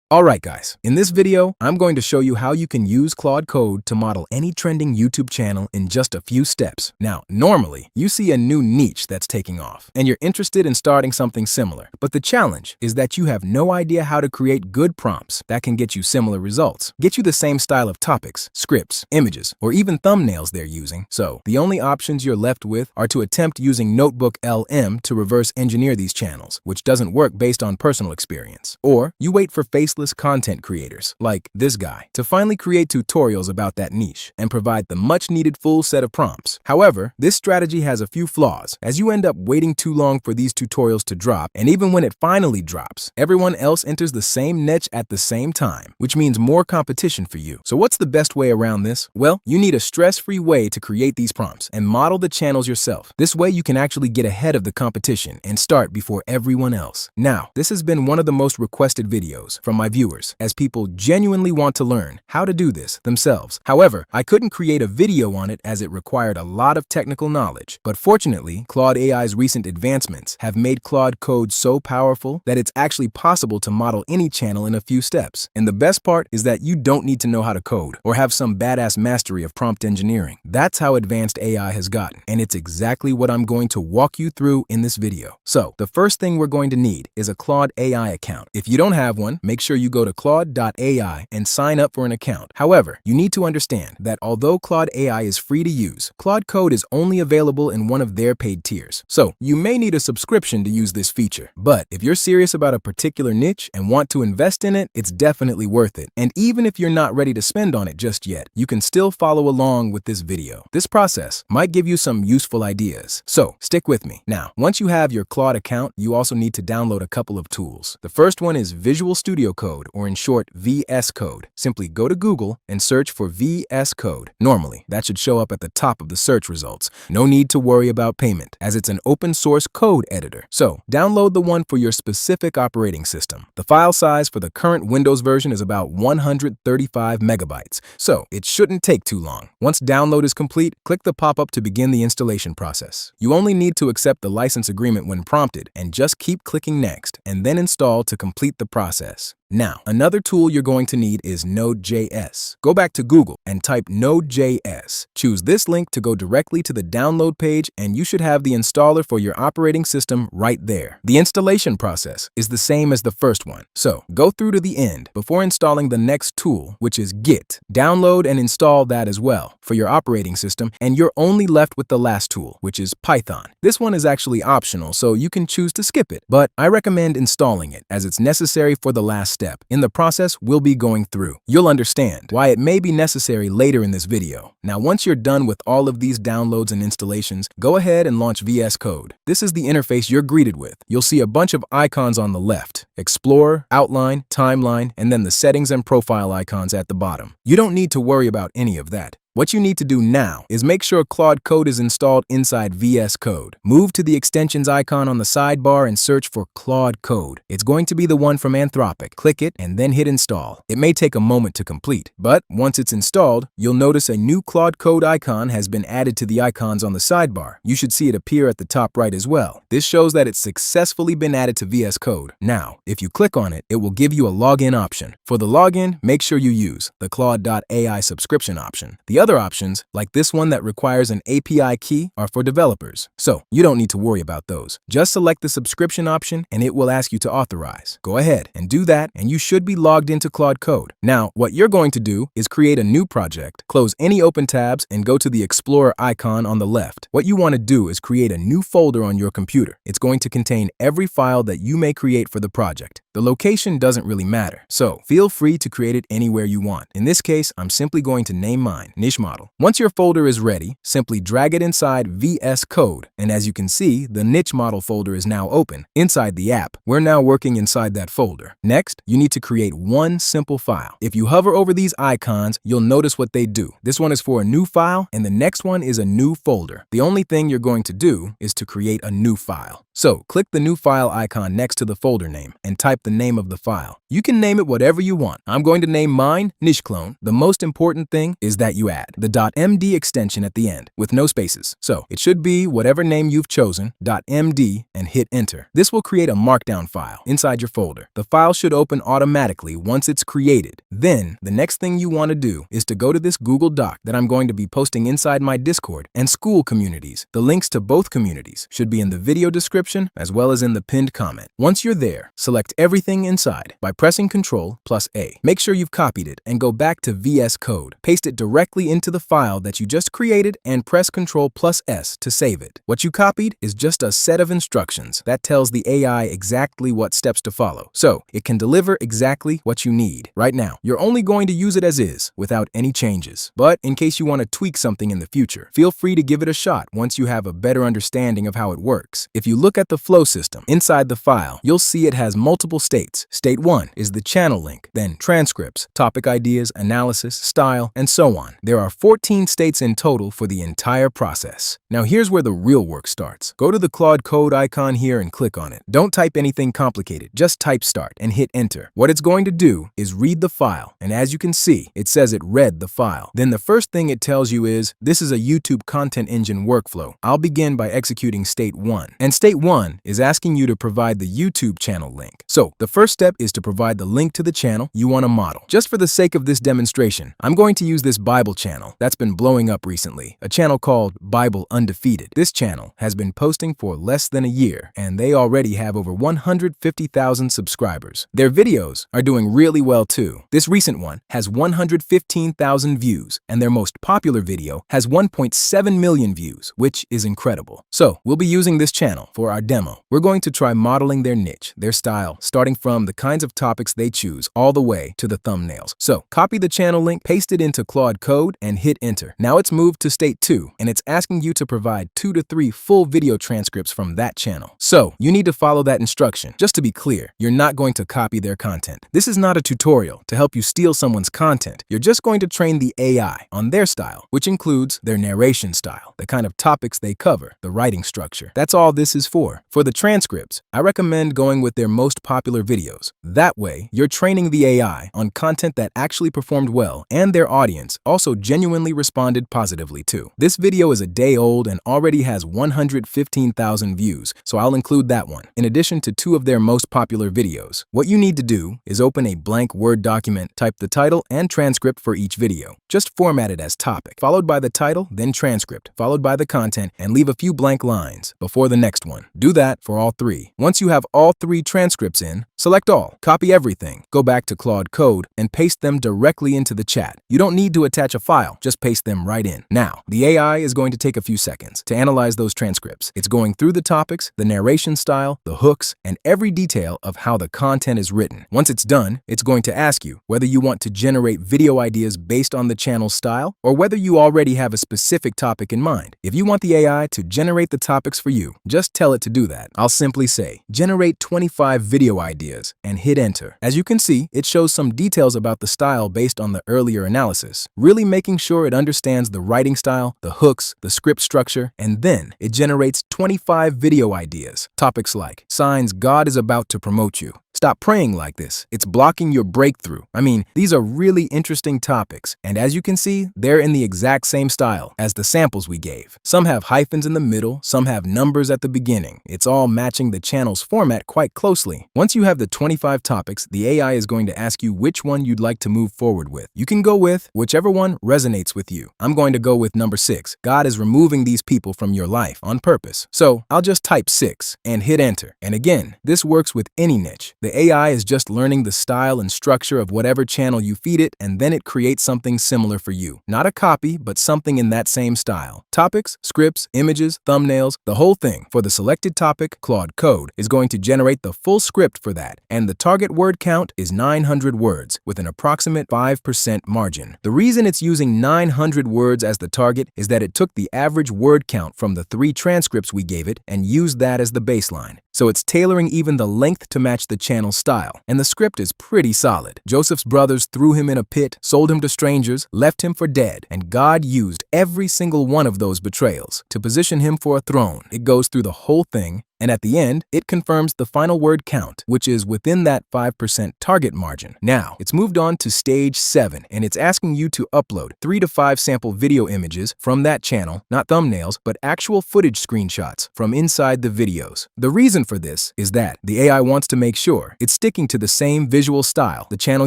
Alright guys, in this video, I'm going to show you how you can use Claude Code to model any trending YouTube channel in just a few steps. Now, normally, you see a new niche that's taking off, and you're interested in starting something similar. But the challenge is that you have no idea how to create good prompts that can get you similar results, get you the same style of topics, scripts, images, or even thumbnails they're using. So, the only options you're left with are to attempt using Notebook LM to reverse engineer these channels, which doesn't work based on personal experience. Or, you wait for faceless content creators, like this guy, to finally create tutorials about that niche and provide the much-needed full set of prompts. However, this strategy has a few flaws, as you end up waiting too long for these tutorials to drop, and even when it finally drops, everyone else enters the same niche at the same time, which means more competition for you. So what's the best way around this? Well, you need a stress-free way to create these prompts and model the channels yourself. This way you can actually get ahead of the competition and start before everyone else. Now, this has been one of the most requested videos from my viewers, as people genuinely want to learn how to do this themselves. However, I couldn't create a video on it as it required a lot of technical knowledge. But fortunately, Claude AI's recent advancements have made Claude Code so powerful that it's actually possible to model any channel in a few steps. And the best part is that you don't need to know how to code or have some badass mastery of prompt engineering. That's how advanced AI has gotten, and it's exactly what I'm going to walk you through in this video. So, the first thing we're going to need is a Claude AI account. If you don't have one, make sure you go to Claude.ai and sign up for an account. However, you need to understand that although Claude AI is free to use, Claude Code is only available in one of their paid tiers. So, you may need a subscription to use this feature. But if you're serious about a particular niche and want to invest in it, it's definitely worth it. And even if you're not ready to spend on it just yet, you can still follow along with this video. This process might give you some useful ideas. So, stick with me. Now, once you have your Claude account, you also need to download a couple of tools. The first one is Visual Studio Code, or in short, VS Code. Simply go to Google and search for VS Code. Normally, that should show up at the top of the search results. No need to worry about payment, as it's an open source code editor. So, download the one for your specific operating system. The file size for the current Windows version is about 135 megabytes, so it shouldn't take too long. Once download is complete, click the pop-up to begin the installation process. You only need to accept the license agreement when prompted, and just keep clicking Next, and then Install to complete the process. Now, another tool you're going to need is Node.js. Go back to Google and type Node.js. Choose this link to go directly to the download page, and you should have the installer for your operating system right there. The installation process is the same as the first one, so go through to the end before installing the next tool, which is Git. Download and install that as well for your operating system, and you're only left with the last tool, which is Python. This one is actually optional, so you can choose to skip it, but I recommend installing it as it's necessary for the last step in the process we'll be going through. You'll understand why it may be necessary later in this video. Now, once you're done with all of these downloads and installations, go ahead and launch VS Code. This is the interface you're greeted with. You'll see a bunch of icons on the left: Explorer, Outline, Timeline, and then the settings and profile icons at the bottom. You don't need to worry about any of that. What you need to do now is make sure Claude Code is installed inside VS Code. Move to the extensions icon on the sidebar and search for Claude Code. It's going to be the one from Anthropic. Click it and then hit install. It may take a moment to complete, but once it's installed, you'll notice a new Claude Code icon has been added to the icons on the sidebar. You should see it appear at the top right as well. This shows that it's successfully been added to VS Code. Now, if you click on it, it will give you a login option. For the login, make sure you use the Claude.ai subscription option. The other options, like this one that requires an API key, are for developers, so you don't need to worry about those. Just select the subscription option and it will ask you to authorize. Go ahead and do that, and you should be logged into Claude Code. Now, what you're going to do is create a new project, close any open tabs, and go to the Explorer icon on the left. What you want to do is create a new folder on your computer. It's going to contain every file that you may create for the project. The location doesn't really matter, so feel free to create it anywhere you want. In this case, I'm simply going to name mine Niche Model. Once your folder is ready, simply drag it inside VS Code, and as you can see, the Niche Model folder is now open. Inside the app, we're now working inside that folder. Next, you need to create one simple file. If you hover over these icons, you'll notice what they do. This one is for a new file, and the next one is a new folder. The only thing you're going to do is to create a new file. So, click the new file icon next to the folder name and type the name of the file. You can name it whatever you want. I'm going to name mine Niche Clone. The most important thing is that you add add the .md extension at the end with no spaces. So it should be whatever name you've chosen, .md, and hit enter. This will create a markdown file inside your folder. The file should open automatically once it's created. Then the next thing you want to do is to go to this Google Doc that I'm going to be posting inside my Discord and Skool communities. The links to both communities should be in the video description as well as in the pinned comment. Once you're there, select everything inside by pressing Ctrl+A. Make sure you've copied it and go back to VS Code. Paste it directly into the file that you just created and press Ctrl+S to save it. What you copied is just a set of instructions that tells the AI exactly what steps to follow, so it can deliver exactly what you need. Right now, you're only going to use it as is, without any changes. But in case you want to tweak something in the future, feel free to give it a shot once you have a better understanding of how it works. If you look at the flow system inside the file, you'll see it has multiple states. State 1 is the channel link, then transcripts, topic ideas, analysis, style, and so on. There are 14 states in total for the entire process. Now here's where the real work starts. Go to the Claude Code icon here and click on it. Don't type anything complicated, just type start and hit enter. What it's going to do is read the file, and as you can see, it says it read the file. Then the first thing it tells you is, this is a YouTube content engine workflow. I'll begin by executing state 1. And state 1 is asking you to provide the YouTube channel link. So the first step is to provide the link to the channel you want to model. Just for the sake of this demonstration, I'm going to use this Bible channel that's been blowing up recently, a channel called Bible Undefeated. This channel has been posting for less than a year, and they already have over 150,000 subscribers. Their videos are doing really well too. This recent one has 115,000 views, and their most popular video has 1.7 million views, which is incredible. So we'll be using this channel for our demo. We're going to try modeling their niche, their style, starting from the kinds of topics they choose all the way to the thumbnails. So copy the channel link, paste it into Claude Code, and hit enter. Now it's moved to state 2, and it's asking you to provide 2 to 3 full video transcripts from that channel. So you need to follow that instruction. Just to be clear, you're not going to copy their content. This is not a tutorial to help you steal someone's content. You're just going to train the AI on their style, which includes their narration style, the kind of topics they cover, the writing structure. That's all this is for. For the transcripts, I recommend going with their most popular videos. That way, you're training the AI on content that actually performed well, and their audience also genuinely responded positively too. This video is a day old and already has 115,000 views, so I'll include that one, in addition to 2 of their most popular videos. What you need to do is open a blank Word document, type the title and transcript for each video. Just format it as topic, followed by the title, then transcript, followed by the content, and leave a few blank lines before the next one. Do that for all 3. Once you have all 3 transcripts in, select all, copy everything, go back to Claude Code, and paste them directly into the chat. You don't need to attach a file, just paste them right in. Now, the AI is going to take a few seconds to analyze those transcripts. It's going through the topics, the narration style, the hooks, and every detail of how the content is written. Once it's done, it's going to ask you whether you want to generate video ideas based on the channel's style or whether you already have a specific topic in mind. If you want the AI to generate the topics for you, just tell it to do that. I'll simply say, generate 25 video ideas and hit enter. As you can see, it shows some details about the style based on the earlier analysis, really making sure it understands the writing style, the hooks, the script structure, and then it generates 25 video ideas. Topics like, signs God is about to promote you. Stop praying like this. It's blocking your breakthrough. I mean, these are really interesting topics, and as you can see, they're in the exact same style as the samples we gave. Some have hyphens in the middle, some have numbers at the beginning. It's all matching the channel's format quite closely. Once you have the 25 topics, the AI is going to ask you which one you'd like to move forward with. You can go with whichever one resonates with you. I'm going to go with number 6. God is removing these people from your life on purpose. So I'll just type 6 and hit enter. And again, this works with any niche. The AI is just learning the style and structure of whatever channel you feed it, and then it creates something similar for you. Not a copy, but something in that same style. Topics, scripts, images, thumbnails, the whole thing. For the selected topic, Claude Code is going to generate the full script for that, and the target word count is 900 words with an approximate 5% margin. The reason it's using 900 words as the target is that it took the average word count from the 3 transcripts we gave it and used that as the baseline. So it's tailoring even the length to match the channel's style. And the script is pretty solid. Joseph's brothers threw him in a pit, sold him to strangers, left him for dead, and God used every single one of those betrayals to position him for a throne. It goes through the whole thing, And at the end, it confirms the final word count, which is within that 5% target margin. Now, it's moved on to stage 7, and it's asking you to upload 3 to 5 sample video images from that channel, not thumbnails, but actual footage screenshots from inside the videos. The reason for this is that the AI wants to make sure it's sticking to the same visual style the channel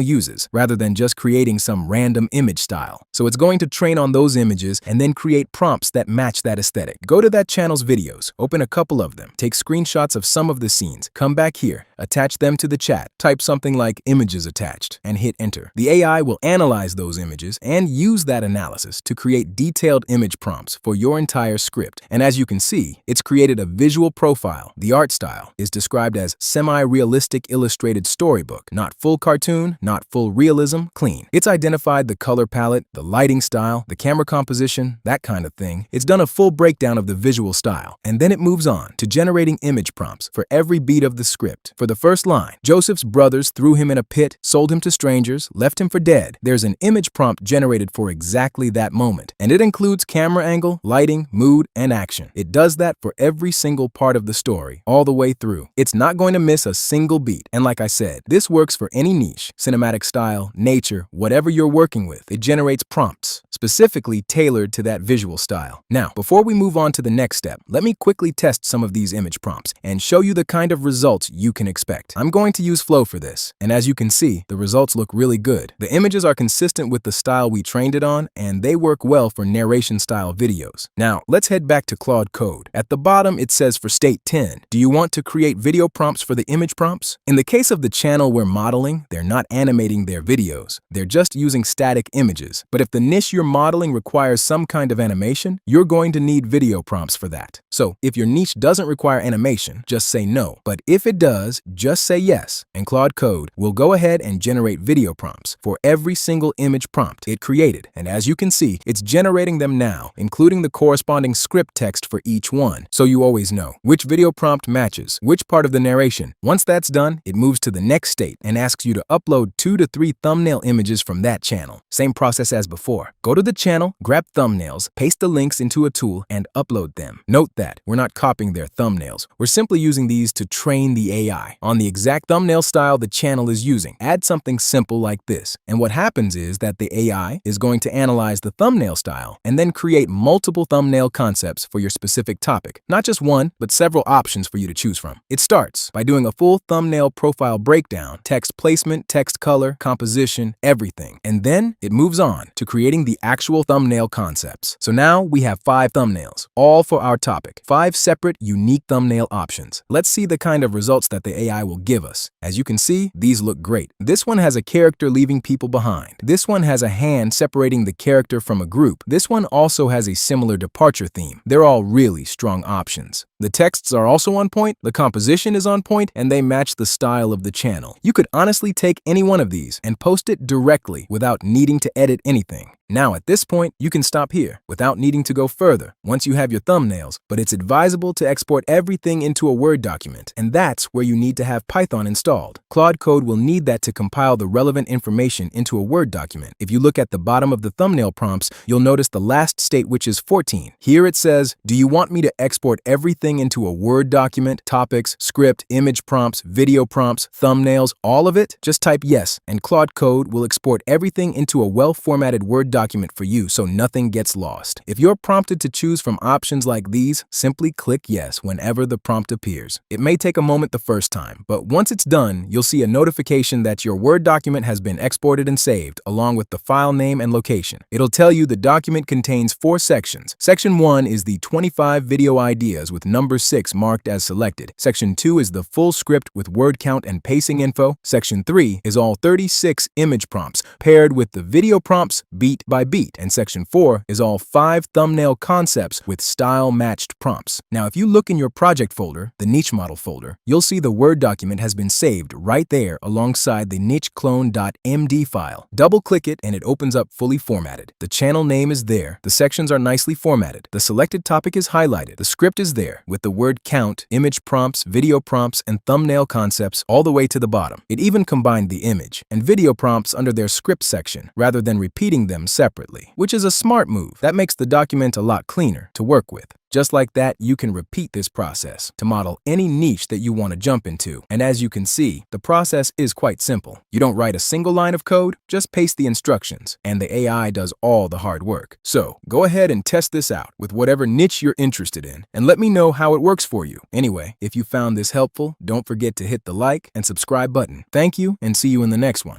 uses, rather than just creating some random image style. So it's going to train on those images and then create prompts that match that aesthetic. Go to that channel's videos, open a couple of them, take screenshots of some of the scenes, come back here, attach them to the chat, type something like images attached, and hit enter. The AI will analyze those images and use that analysis to create detailed image prompts for your entire script. And as you can see, it's created a visual profile. The art style is described as semi-realistic illustrated storybook, not full cartoon, not full realism, clean. It's identified the color palette, the lighting style, the camera composition, that kind of thing. It's done a full breakdown of the visual style, and then it moves on to generating image prompts for every beat of the script. For the first line, Joseph's brothers threw him in a pit, sold him to strangers, left him for dead. There's an image prompt generated for exactly that moment, and it includes camera angle, lighting, mood, and action. It does that for every single part of the story, all the way through. It's not going to miss a single beat, and like I said, this works for any niche, cinematic style, nature, whatever you're working with. It generates prompts specifically tailored to that visual style. Now, before we move on to the next step, let me quickly test some of these image prompts and show you the kind of results you can expect. I'm going to use Flow for this, and as you can see, the results look really good. The images are consistent with the style we trained it on, and they work well for narration-style videos. Now, let's head back to Claude Code. At the bottom, it says for State 10, do you want to create video prompts for the image prompts? In the case of the channel we're modeling, they're not animating their videos. They're just using static images. But if the niche you're modeling requires some kind of animation, you're going to need video prompts for that. So if your niche doesn't require animation, just say no. But if it does, just say yes, and Claude Code will go ahead and generate video prompts for every single image prompt it created. And as you can see, it's generating them now, including the corresponding script text for each one, so you always know which video prompt matches which part of the narration. Once that's done, it moves to the next state and asks you to upload 2 to 3 thumbnail images from that channel. Same process as before. Go to the channel, grab thumbnails, paste the links into a tool, and upload them. Note that we're not copying their thumbnails. We're simply using these to train the AI on the exact thumbnail style the channel is using. Add something simple like this, and what happens is that the AI is going to analyze the thumbnail style and then create multiple thumbnail concepts for your specific topic. Not just one, but several options for you to choose from. It starts by doing a full thumbnail profile breakdown, text placement, text color, composition, everything. And then it moves on to creating the actual thumbnail concepts. So now we have 5 thumbnails, all for our topic. 5 separate, unique thumbnail options. Let's see the kind of results that the AI will give us. As you can see, these look great. This one has a character leaving people behind. This one has a hand separating the character from a group. This one also has a similar departure theme. They're all really strong options. The texts are also on point, the composition is on point, and they match the style of the channel. You could honestly take any one of these and post it directly without needing to edit anything. Now at this point, you can stop here without needing to go further once you have your thumbnails, but it's advisable to export everything into a Word document, and that's where you need to have Python installed. Claude Code will need that to compile the relevant information into a Word document. If you look at the bottom of the thumbnail prompts, you'll notice the last state, which is 14. Here it says, do you want me to export everything into a Word document, topics, script, image prompts, video prompts, thumbnails, all of it? Just type yes, and Claude Code will export everything into a well-formatted Word document for you so nothing gets lost. If you're prompted to choose from options like these, simply click yes whenever the prompt appears. It may take a moment the first time, but once it's done, you'll see a notification that your Word document has been exported and saved, along with the file name and location. It'll tell you the document contains 4 sections. Section 1 is the 25 video ideas with number 6 marked as selected. Section 2 is the full script with word count and pacing info. Section 3 is all 36 image prompts paired with the video prompts beat by beat. And Section 4 is all 5 thumbnail concepts with style-matched prompts. Now, if you look in your project folder, the niche model folder, you'll see the Word document has been saved right there alongside the nicheclone.md file. Double-click it and it opens up fully formatted. The channel name is there. The sections are nicely formatted. The selected topic is highlighted. The script is there with the word count, image prompts, video prompts, and thumbnail concepts all the way to the bottom. It even combined the image and video prompts under their script section rather than repeating them separately, which is a smart move. That makes the document a lot cleaner to work with. Just like that, you can repeat this process to model any niche that you want to jump into. And as you can see, the process is quite simple. You don't write a single line of code, just paste the instructions, and the AI does all the hard work. So go ahead and test this out with whatever niche you're interested in, and let me know how it works for you. Anyway, if you found this helpful, don't forget to hit the like and subscribe button. Thank you, and see you in the next one.